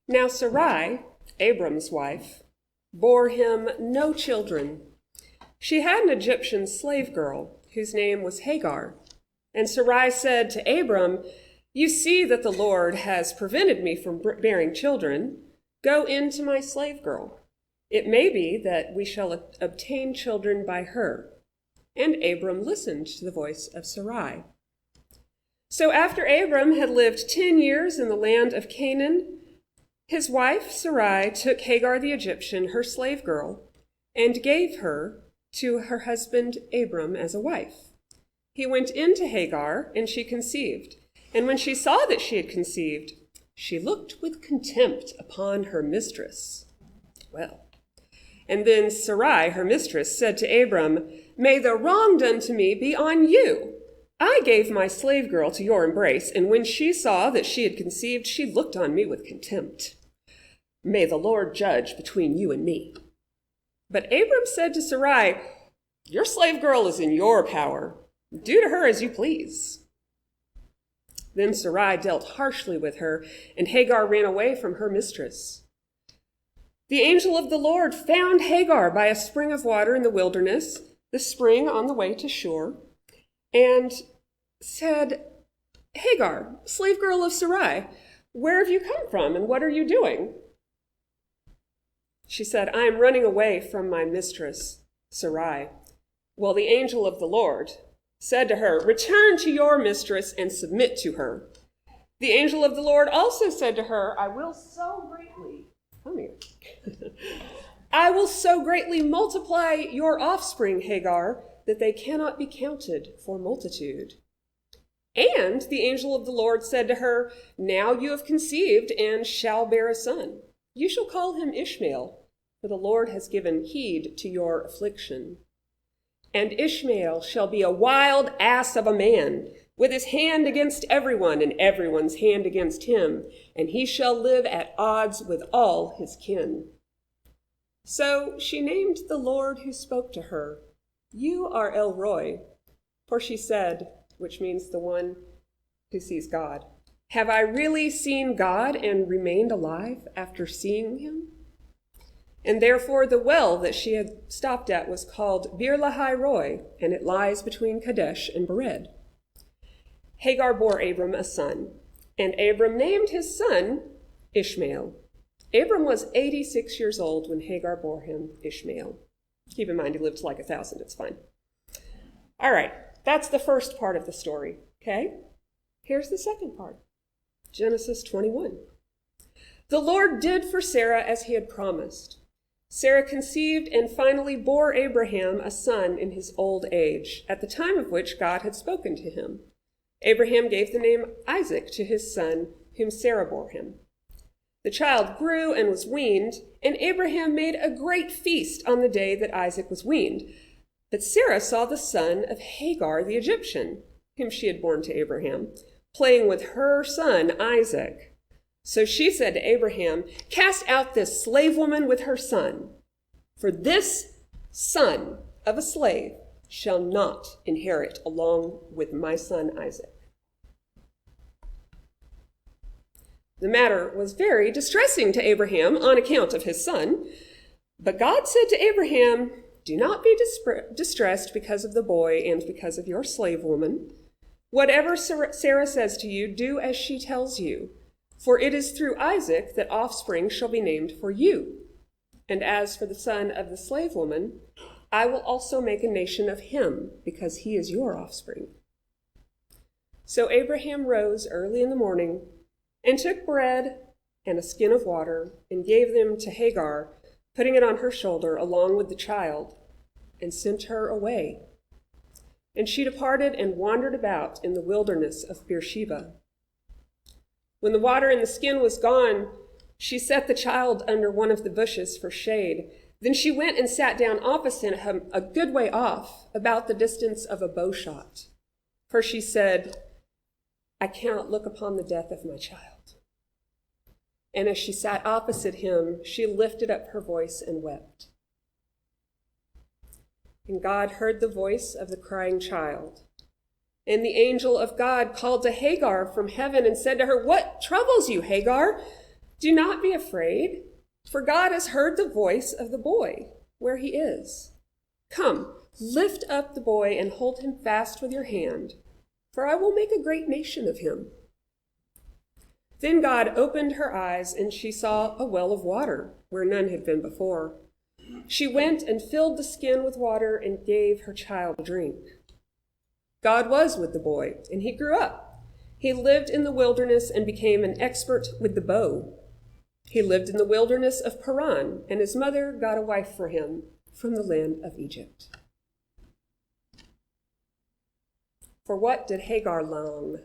Now Sarai, Abram's wife, bore him no children. She had an Egyptian slave girl whose name was Hagar. And Sarai said to Abram, "You see that the Lord has prevented me from bearing children. Go in to my slave girl. It may be that we shall obtain children by her." And Abram listened to the voice of Sarai. So after Abram had lived 10 years in the land of Canaan, his wife Sarai took Hagar the Egyptian, her slave girl, and gave her to her husband Abram as a wife. He went into Hagar, and she conceived. And when she saw that she had conceived, she looked with contempt upon her mistress. Well, and then Sarai, her mistress, said to Abram, "May the wrong done to me be on you. I gave my slave girl to your embrace, and when she saw that she had conceived, she looked on me with contempt. May the Lord judge between you and me." But Abram said to Sarai, "Your slave girl is in your power. Do to her as you please." Then Sarai dealt harshly with her, and Hagar ran away from her mistress. The angel of the Lord found Hagar by a spring of water in the wilderness, the spring on the way to Shur, and said, "Hagar, slave girl of Sarai, where have you come from and what are you doing?" She said, "I am running away from my mistress, Sarai." Well, the angel of the Lord said to her, "Return to your mistress and submit to her." The angel of the Lord also said to her, I will so greatly multiply your offspring, Hagar, that they cannot be counted for multitude. And the angel of the Lord said to her, "Now you have conceived and shall bear a son. You shall call him Ishmael, for the Lord has given heed to your affliction. And Ishmael shall be a wild ass of a man, with his hand against everyone and everyone's hand against him, and he shall live at odds with all his kin." So she named the Lord who spoke to her, "You are El Roi," for she said, which means the one who sees God, "Have I really seen God and remained alive after seeing him?" And therefore the well that she had stopped at was called Bir Lahai Roi, and it lies between Kadesh and Bered. Hagar bore Abram a son, and Abram named his son Ishmael. Abram was 86 years old when Hagar bore him Ishmael. Keep in mind, he lived like 1,000, it's fine. All right, that's the first part of the story, okay? Here's the second part, Genesis 21. The Lord did for Sarah as he had promised. Sarah conceived and finally bore Abraham a son in his old age, at the time of which God had spoken to him. Abraham gave the name Isaac to his son, whom Sarah bore him. The child grew and was weaned, and Abraham made a great feast on the day that Isaac was weaned. But Sarah saw the son of Hagar the Egyptian, whom she had borne to Abraham, playing with her son Isaac. So she said to Abraham, "Cast out this slave woman with her son, for this son of a slave shall not inherit along with my son Isaac." The matter was very distressing to Abraham on account of his son. But God said to Abraham, "Do not be distressed because of the boy and because of your slave woman. Whatever Sarah says to you, do as she tells you. For it is through Isaac that offspring shall be named for you. And as for the son of the slave woman, I will also make a nation of him, because he is your offspring." So Abraham rose early in the morning and took bread and a skin of water and gave them to Hagar, putting it on her shoulder along with the child, and sent her away. And she departed and wandered about in the wilderness of Beersheba. When the water in the skin was gone, she set the child under one of the bushes for shade. Then she went and sat down opposite him a good way off, about the distance of a bow shot. For she said, "I cannot look upon the death of my child." And as she sat opposite him, she lifted up her voice and wept. And God heard the voice of the crying child. And the angel of God called to Hagar from heaven and said to her, "What troubles you, Hagar? Do not be afraid, for God has heard the voice of the boy where he is. Come, lift up the boy and hold him fast with your hand, for I will make a great nation of him." Then God opened her eyes, and she saw a well of water where none had been before. She went and filled the skin with water and gave her child a drink. God was with the boy, and he grew up. He lived in the wilderness and became an expert with the bow. He lived in the wilderness of Paran, and his mother got a wife for him from the land of Egypt. For what did Hagar long?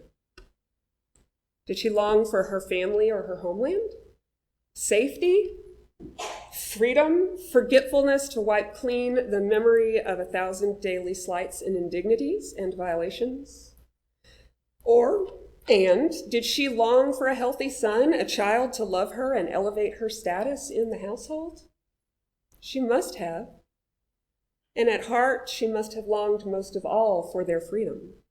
Did she long for her family or her homeland? Safety? Freedom? Forgetfulness to wipe clean the memory of 1,000 daily slights and indignities and violations? And did she long for a healthy son, a child to love her and elevate her status in the household? She must have. And at heart, she must have longed most of all for their freedom.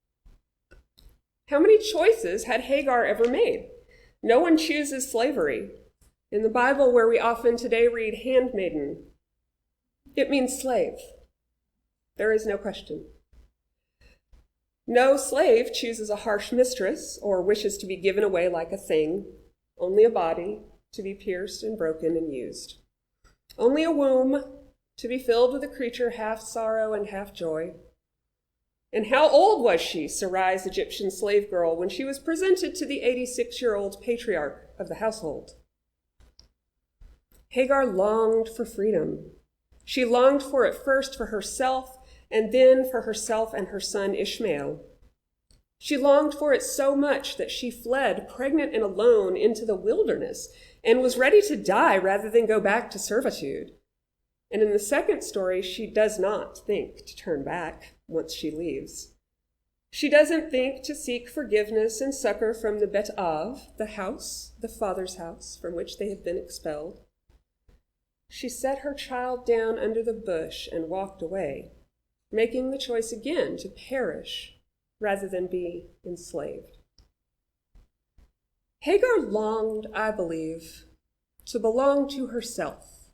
How many choices had Hagar ever made? No one chooses slavery. In the Bible, where we often today read handmaiden, it means slave. There is no question. No slave chooses a harsh mistress or wishes to be given away like a thing, only a body to be pierced and broken and used. Only a womb to be filled with a creature half sorrow and half joy. And how old was she, Sarai's Egyptian slave girl, when she was presented to the 86-year-old patriarch of the household? Hagar longed for freedom. She longed for it first for herself, and then for herself and her son Ishmael. She longed for it so much that she fled, pregnant and alone, into the wilderness and was ready to die rather than go back to servitude. And in the second story, she does not think to turn back once she leaves. She doesn't think to seek forgiveness and succor from the Bet Av, the house, the father's house, from which they had been expelled. She set her child down under the bush and walked away, making the choice again to perish rather than be enslaved. Hagar longed, I believe, to belong to herself.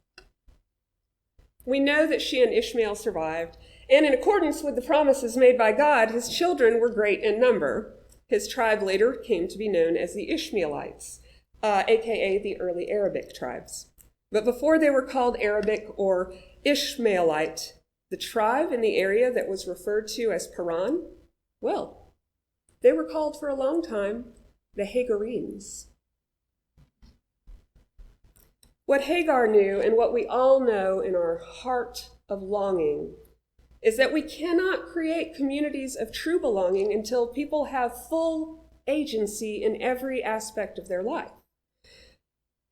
We know that she and Ishmael survived, and in accordance with the promises made by God, his children were great in number. His tribe later came to be known as the Ishmaelites, aka the early Arabic tribes. But before they were called Arabic or Ishmaelite, the tribe in the area that was referred to as Paran, well, they were called for a long time the Hagarenes. What Hagar knew, and what we all know in our heart of longing, is that we cannot create communities of true belonging until people have full agency in every aspect of their life.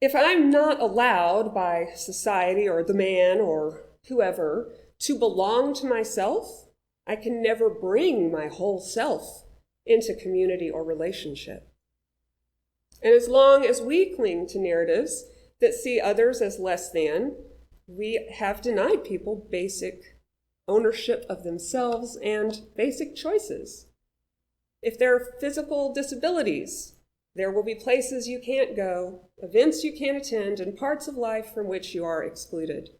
If I'm not allowed by society or the man or whoever to belong to myself, I can never bring my whole self into community or relationship. And as long as we cling to narratives that see others as less than, we have denied people basic ownership of themselves and basic choices. If there are physical disabilities, there will be places you can't go, events you can't attend, and parts of life from which you are excluded.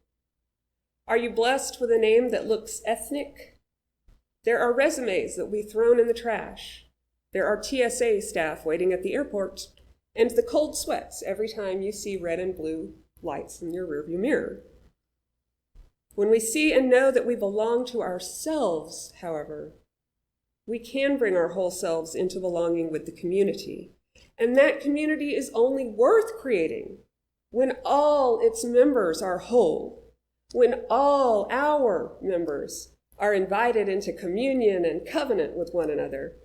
Are you blessed with a name that looks ethnic? There are resumes that will be thrown in the trash. There are TSA staff waiting at the airport, and the cold sweats every time you see red and blue lights in your rearview mirror. When we see and know that we belong to ourselves, however, we can bring our whole selves into belonging with the community. And that community is only worth creating when all its members are whole, when all our members are invited into communion and covenant with one another.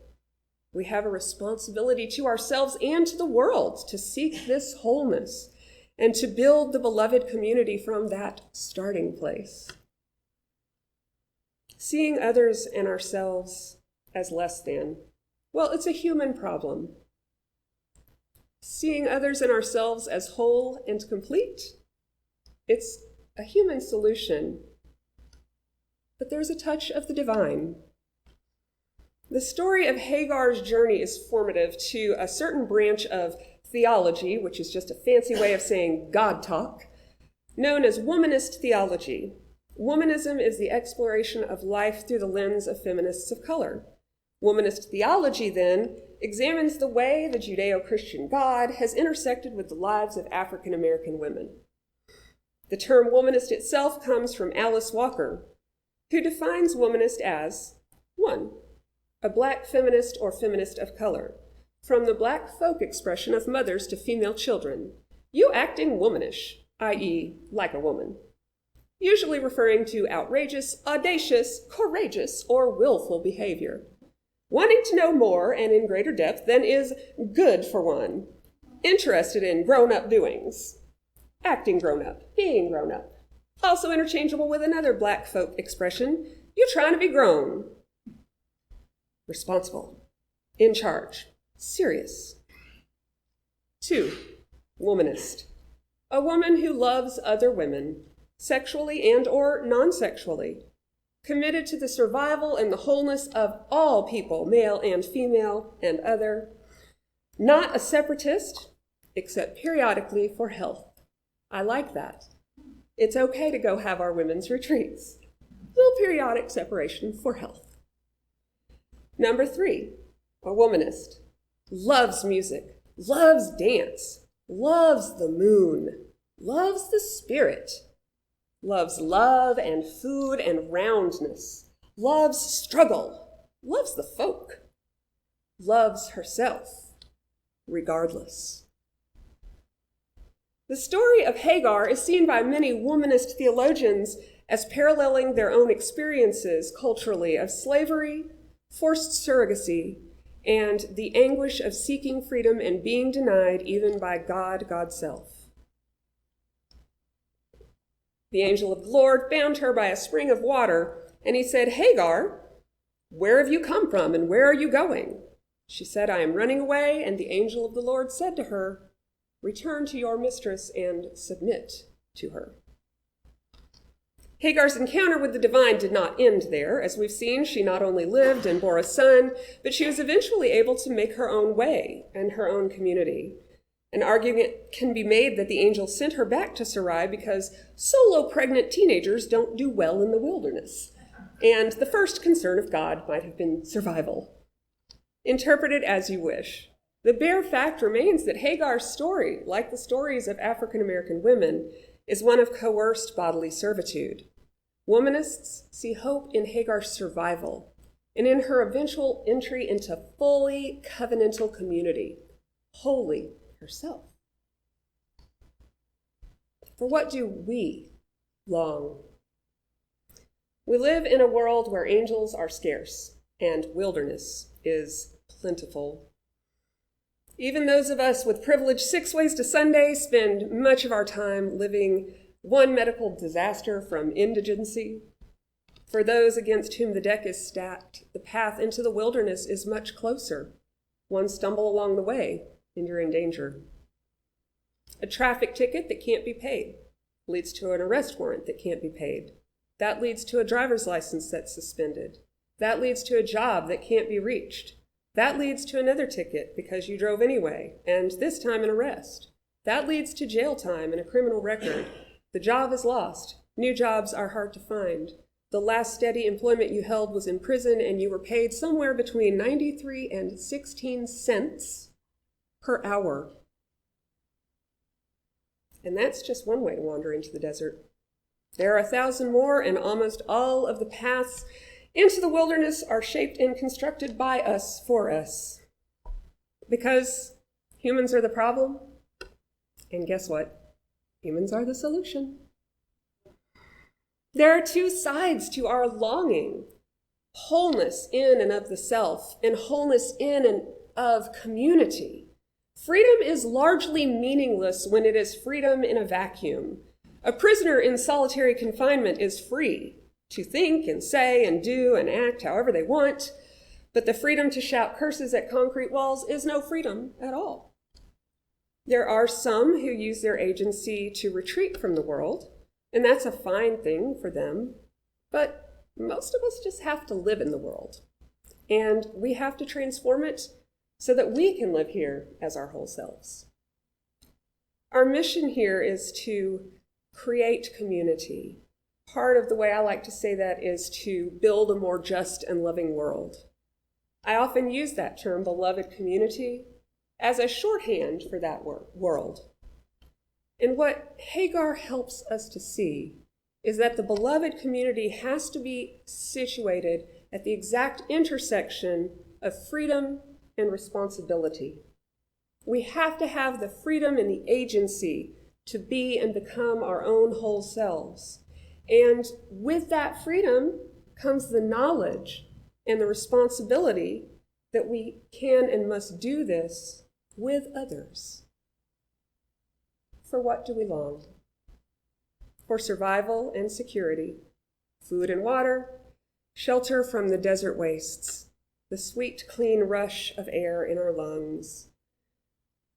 We have a responsibility to ourselves and to the world to seek this wholeness and to build the beloved community from that starting place. Seeing others and ourselves as less than, well, it's a human problem. Seeing others and ourselves as whole and complete, it's a human solution. But there's a touch of the divine. The story of Hagar's journey is formative to a certain branch of theology, which is just a fancy way of saying God talk, known as womanist theology. Womanism is the exploration of life through the lens of feminists of color. Womanist theology, then, examines the way the Judeo-Christian God has intersected with the lives of African American women. The term womanist itself comes from Alice Walker, who defines womanist as 1. A black feminist or feminist of color, from the black folk expression of mothers to female children, you acting womanish, i.e., like a woman, usually referring to outrageous, audacious, courageous, or willful behavior, wanting to know more and in greater depth than is good for one, interested in grown-up doings, acting grown-up, being grown-up, also interchangeable with another black folk expression, you trying to be grown, responsible, in charge, serious. 2. Womanist, a woman who loves other women, sexually and or non-sexually, committed to the survival and the wholeness of all people, male and female and other, not a separatist, except periodically for health. I like that. It's okay to go have our women's retreats. Little periodic separation for health. Number 3, a womanist, loves music, loves dance, loves the moon, loves the spirit, loves love and food and roundness, loves struggle, loves the folk, loves herself, regardless. The story of Hagar is seen by many womanist theologians as paralleling their own experiences culturally of slavery, forced surrogacy, and the anguish of seeking freedom and being denied even by God, God's self. The angel of the Lord found her by a spring of water, and he said, Hagar, where have you come from and where are you going? She said, I am running away, and the angel of the Lord said to her, return to your mistress and submit to her. Hagar's encounter with the divine did not end there. As we've seen, she not only lived and bore a son, but she was eventually able to make her own way and her own community. An argument can be made that the angel sent her back to Sarai because solo pregnant teenagers don't do well in the wilderness, and the first concern of God might have been survival. Interpret it as you wish. The bare fact remains that Hagar's story, like the stories of African American women, is one of coerced bodily servitude. Womanists see hope in Hagar's survival and in her eventual entry into fully covenantal community, wholly herself. For what do we long? We live in a world where angels are scarce and wilderness is plentiful. Even those of us with privilege 6 ways to Sunday spend much of our time living one medical disaster from indigency. For those against whom the deck is stacked, the path into the wilderness is much closer. One stumble along the way, and you're in danger. A traffic ticket that can't be paid leads to an arrest warrant that can't be paid. That leads to a driver's license that's suspended. That leads to a job that can't be reached. That leads to another ticket because you drove anyway, and this time an arrest. That leads to jail time and a criminal record. The job is lost. New jobs are hard to find. The last steady employment you held was in prison, and you were paid somewhere between 93 and 16 cents per hour. And that's just one way to wander into the desert. There are 1,000 more, and almost all of the paths into the wilderness are shaped and constructed by us for us. Because humans are the problem, and guess what? Humans are the solution. There are 2 sides to our longing: wholeness in and of the self, and wholeness in and of community. Freedom is largely meaningless when it is freedom in a vacuum. A prisoner in solitary confinement is free to think and say and do and act however they want, but the freedom to shout curses at concrete walls is no freedom at all. There are some who use their agency to retreat from the world, and that's a fine thing for them, but most of us just have to live in the world, and we have to transform it so that we can live here as our whole selves. Our mission here is to create community. Part of the way I like to say that is to build a more just and loving world. I often use that term, beloved community, as a shorthand for that world. And what Hagar helps us to see is that the beloved community has to be situated at the exact intersection of freedom and responsibility. We have to have the freedom and the agency to be and become our own whole selves. And with that freedom comes the knowledge and the responsibility that we can and must do this with others. For what do we long? For survival and security, food and water, shelter from the desert wastes, the sweet, clean rush of air in our lungs.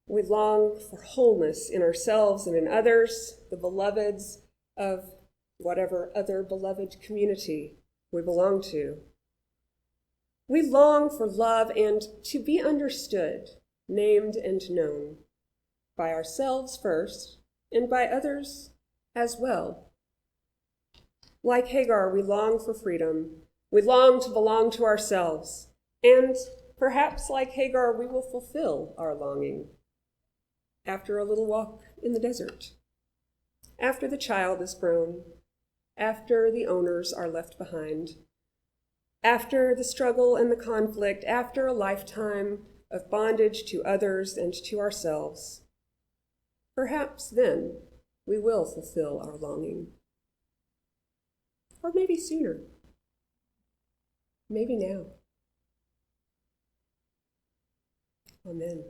We long for wholeness in ourselves and in others, the beloveds of whatever other beloved community we belong to. We long for love and to be understood, named and known, by ourselves first and by others as well. Like Hagar, we long for freedom. We long to belong to ourselves. And perhaps like Hagar, we will fulfill our longing after a little walk in the desert, after the child is grown, after the owners are left behind, after the struggle and the conflict, after a lifetime of bondage to others and to ourselves. Perhaps then we will fulfill our longing. Or maybe sooner. Maybe now. Amen.